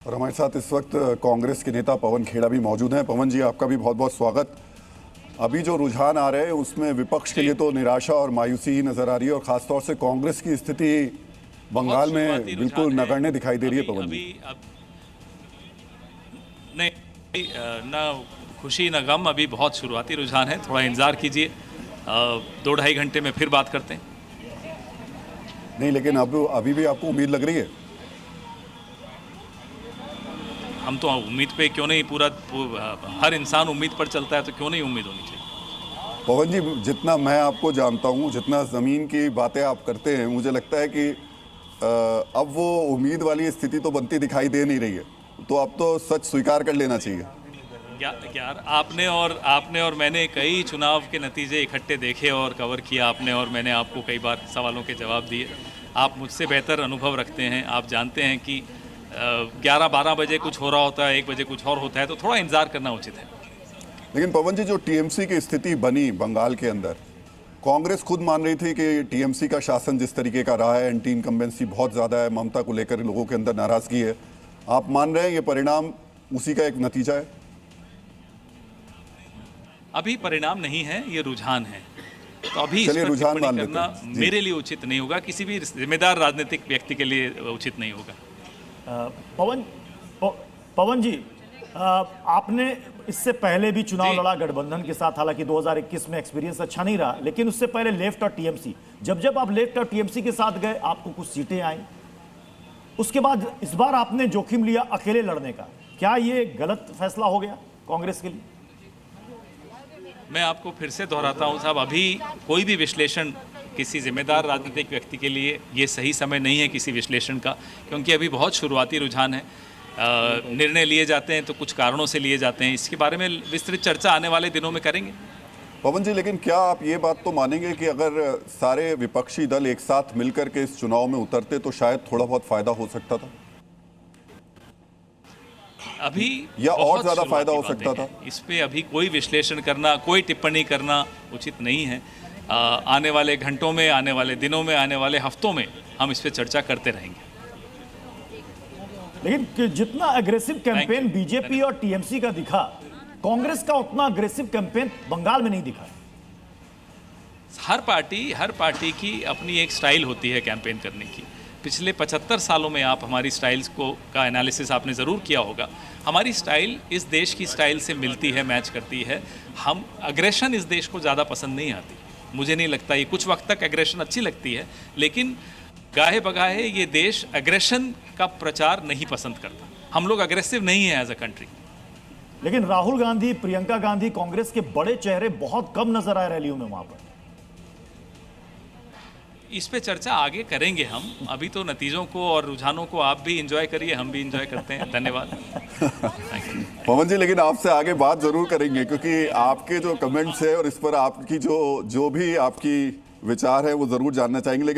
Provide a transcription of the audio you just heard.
और हमारे साथ इस वक्त कांग्रेस के नेता पवन खेड़ा भी मौजूद हैं। पवन जी, आपका भी बहुत बहुत स्वागत। अभी जो रुझान आ रहे हैं उसमें विपक्ष के लिए तो निराशा और मायूसी ही नजर आ रही है और खासतौर से कांग्रेस की स्थिति बंगाल में बिल्कुल नगण्य दिखाई दे रही है। पवन जी, नहीं, न खुशी न गम, अभी बहुत शुरुआती रुझान है, थोड़ा इंतजार कीजिए, 2-2.5 घंटे में फिर बात करते हैं। नहीं, लेकिन अब अभी भी आपको उम्मीद लग रही है? हम तो उम्मीद पे क्यों नहीं, हर इंसान उम्मीद पर चलता है, तो क्यों नहीं उम्मीद होनी चाहिए। पवन जी, जितना मैं आपको जानता हूँ, जितना ज़मीन की बातें आप करते हैं, मुझे लगता है कि अब वो उम्मीद वाली स्थिति तो बनती दिखाई दे नहीं रही है, तो अब तो सच स्वीकार कर लेना चाहिए। यार, आपने और मैंने कई चुनाव के नतीजे इकट्ठे देखे और कवर किया, आपने और मैंने आपको कई बार सवालों के जवाब दिए। आप मुझसे बेहतर अनुभव रखते हैं, आप जानते हैं कि 11-12 बजे कुछ हो रहा होता है, 1 बजे कुछ और होता है, तो थोड़ा इंतजार करना उचित है। लेकिन पवन जी, जो टीएमसी की स्थिति बनी बंगाल के अंदर, कांग्रेस खुद मान रही थी कि टीएमसी का शासन जिस तरीके का रहा है, एंटी इनकम्बेंसी बहुत ज़्यादा है, ममता को लेकर लोगों के अंदर नाराज़गी है। आप मान रहे हैं ये परिणाम उसी का एक नतीजा है? अभी परिणाम नहीं है, ये रुझान है, तो अभी चलिए रुझान मान लेते करना हैं। मेरे लिए उचित नहीं होगा, किसी भी जिम्मेदार राजनीतिक व्यक्ति के लिए उचित नहीं होगा। पवन जी, आपने इससे पहले भी चुनाव लड़ा गठबंधन के साथ, हालांकि 2021 में एक्सपीरियंस अच्छा नहीं रहा, लेकिन उससे पहले लेफ्ट और टीएमसी, जब आप लेफ्ट और टीएमसी के साथ गए आपको कुछ सीटें आई, उसके बाद इस बार आपने जोखिम लिया अकेले लड़ने का। क्या ये गलत फैसला हो गया कांग्रेस के लिए? मैं आपको फिर से दोहराता हूं साहब, अभी कोई भी विश्लेषण किसी जिम्मेदार राजनीतिक व्यक्ति के लिए ये सही समय नहीं है किसी विश्लेषण का, क्योंकि अभी बहुत शुरुआती रुझान है। निर्णय लिए जाते हैं तो कुछ कारणों से लिए जाते हैं, इसके बारे में विस्तृत चर्चा आने वाले दिनों में करेंगे। पवन जी, लेकिन क्या आप ये बात तो मानेंगे कि अगर सारे विपक्षी दल एक साथ मिलकर के इस चुनाव में उतरते तो शायद थोड़ा बहुत फायदा हो सकता था, अभी या और ज्यादा फायदा हो सकता था? इस पे अभी कोई विश्लेषण करना, कोई टिप्पणी करना उचित नहीं है। आने वाले घंटों में, आने वाले दिनों में, आने वाले हफ्तों में हम इस पे चर्चा करते रहेंगे। लेकिन जितना अग्रेसिव कैंपेन बीजेपी और टीएमसी का दिखा, कांग्रेस का उतना अग्रेसिव कैंपेन बंगाल में नहीं दिखा। हर पार्टी की अपनी एक स्टाइल होती है कैंपेन करने की। पिछले 75 सालों में आप हमारी स्टाइल्स का एनालिसिस आपने ज़रूर किया होगा। हमारी स्टाइल इस देश की स्टाइल से मिलती है, मैच करती है। हम अग्रेशन इस देश को ज़्यादा पसंद नहीं आती, मुझे नहीं लगता। ये कुछ वक्त तक एग्रेशन अच्छी लगती है, लेकिन गाहे बगाहे ये देश एग्रेशन का प्रचार नहीं पसंद करता। हम लोग अग्रेसिव नहीं है एज अ कंट्री। लेकिन राहुल गांधी, प्रियंका गांधी, कांग्रेस के बड़े चेहरे बहुत कम नजर आए रैलियों में वहां पर। इस पे चर्चा आगे करेंगे हम। अभी तो नतीजों को और रुझानों को आप भी एंजॉय करिए, हम भी एंजॉय करते हैं। धन्यवाद। पवन जी, लेकिन आपसे आगे बात जरूर करेंगे, क्योंकि आपके जो कमेंट्स है और इस पर आपकी जो भी आपकी विचार है वो जरूर जानना चाहेंगे। लेकिन